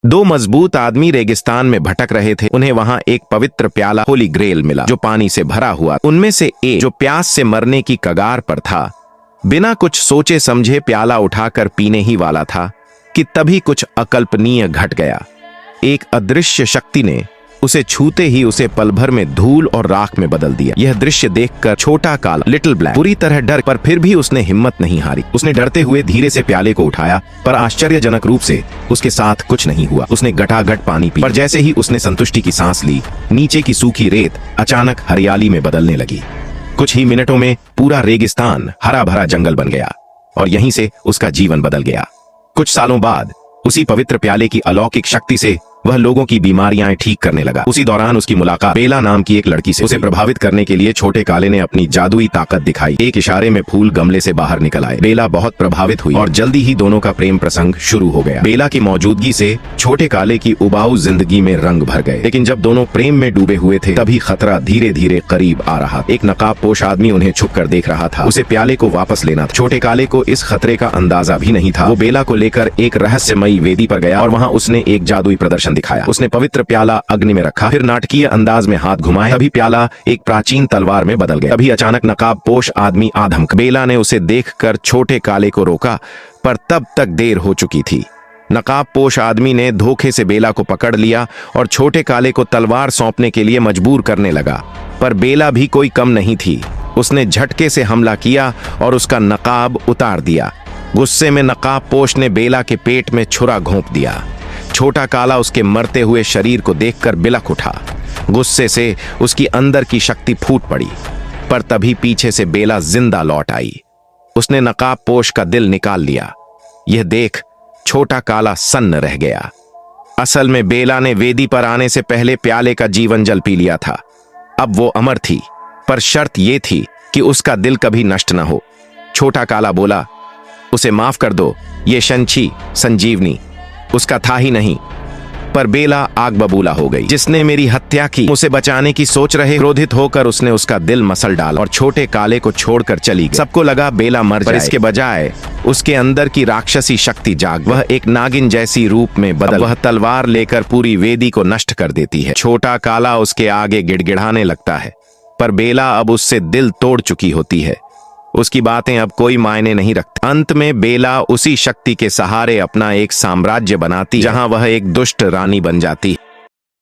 दो मजबूत आदमी रेगिस्तान में भटक रहे थे। उन्हें वहां एक पवित्र प्याला होली ग्रेल मिला जो पानी से भरा हुआ। उनमें से एक जो प्यास से मरने की कगार पर था, बिना कुछ सोचे समझे प्याला उठाकर पीने ही वाला था कि तभी कुछ अकल्पनीय घट गया। एक अदृश्य शक्ति ने उसे छूते ही उसे पल भर में धूल और राख में बदल दिया। यह दृश्य देखकर छोटा काला लिटिल ब्लैक पूरी तरह डर, पर फिर भी उसने हिम्मत नहीं हारी। उसने डरते हुए धीरे से प्याले को उठाया, पर आश्चर्यजनक रूप से उसके साथ कुछ नहीं हुआ। उसने घटाघट पानी पी, पर जैसे ही उसने संतुष्टि की सांस ली, नीचे की सूखी रेत अचानक हरियाली में बदलने लगी। कुछ ही मिनटों में पूरा रेगिस्तान हरा भरा जंगल बन गया और यहीं से उसका जीवन बदल गया। कुछ सालों बाद उसी पवित्र प्याले की अलौकिक शक्ति से वह लोगों की बीमारियां ठीक करने लगा। उसी दौरान उसकी मुलाकात बेला नाम की एक लड़की से। उसे प्रभावित करने के लिए छोटे काले ने अपनी जादुई ताकत दिखाई। एक इशारे में फूल गमले से बाहर निकल आए। बेला बहुत प्रभावित हुई और जल्दी ही दोनों का प्रेम प्रसंग शुरू हो गया। बेला की मौजूदगी से छोटे काले की उबाऊ जिंदगी में रंग भर गए। लेकिन जब दोनों प्रेम में डूबे हुए थे, तभी खतरा धीरे धीरे करीब आ रहा। एक नकाबपोश आदमी उन्हें छुप कर देख रहा था। उसे प्याले को वापस लेना था। छोटे काले को इस खतरे का अंदाजा भी नहीं था। वो बेला को लेकर एक रहस्यमयी वेदी पर गया और वहाँ उसने एक जादुई प्रदर्शन दिखाया। उसने पवित्र प्याला अग्नि में रखा, फिर नाटकीय अंदाज में हाथ घुमाया। तभी प्याला एक प्राचीन तलवार में बदल गया। तभी अचानक नकाबपोश आदमी आधमक। बेला ने उसे देखकर छोटे काले को रोका, पर तब तक देर हो चुकी थी। नकाबपोश आदमी ने धोखे से बेला को पकड़ लिया और छोटे काले को तलवार सौंपने के लिए मजबूर करने लगा। पर बेला भी कोई कम नहीं थी। उसने झटके से हमला किया और उसका नकाब उतार दिया। गुस्से में नकाबपोश ने बेला के पेट में छुरा घोंप दिया। छोटा काला उसके मरते हुए शरीर को देखकर बिलख उठा। गुस्से से उसकी अंदर की शक्ति फूट पड़ी, पर तभी पीछे से बेला जिंदा लौट आई। उसने नकाबपोश का दिल निकाल लिया। यह देख छोटा काला सन्न रह गया। असल में बेला ने वेदी पर आने से पहले प्याले का जीवन जल पी लिया था। अब वो अमर थी, पर शर्त यह थी कि उसका दिल कभी नष्ट न हो। छोटा काला बोला, उसे माफ कर दो, ये शंछी संजीवनी उसका था ही नहीं। पर बेला आग बबूला हो गई। जिसने मेरी हत्या की, उसे बचाने की सोच रहे। क्रोधित होकर उसने उसका दिल मसल डाला और छोटे काले को छोड़कर चली गई। सबको लगा बेला मर जाए, पर इसके बजाय उसके अंदर की राक्षसी शक्ति जाग। वह एक नागिन जैसी रूप में बदल, वह तलवार लेकर पूरी वेदी को नष्ट कर देती है। छोटा काला उसके आगे गिड़गिड़ाने लगता है, पर बेला अब उससे दिल तोड़ चुकी होती है। उसकी बातें अब कोई मायने नहीं रखती। अंत में बेला उसी शक्ति के सहारे अपना एक साम्राज्य बनाती, जहां वह एक दुष्ट रानी बन जाती।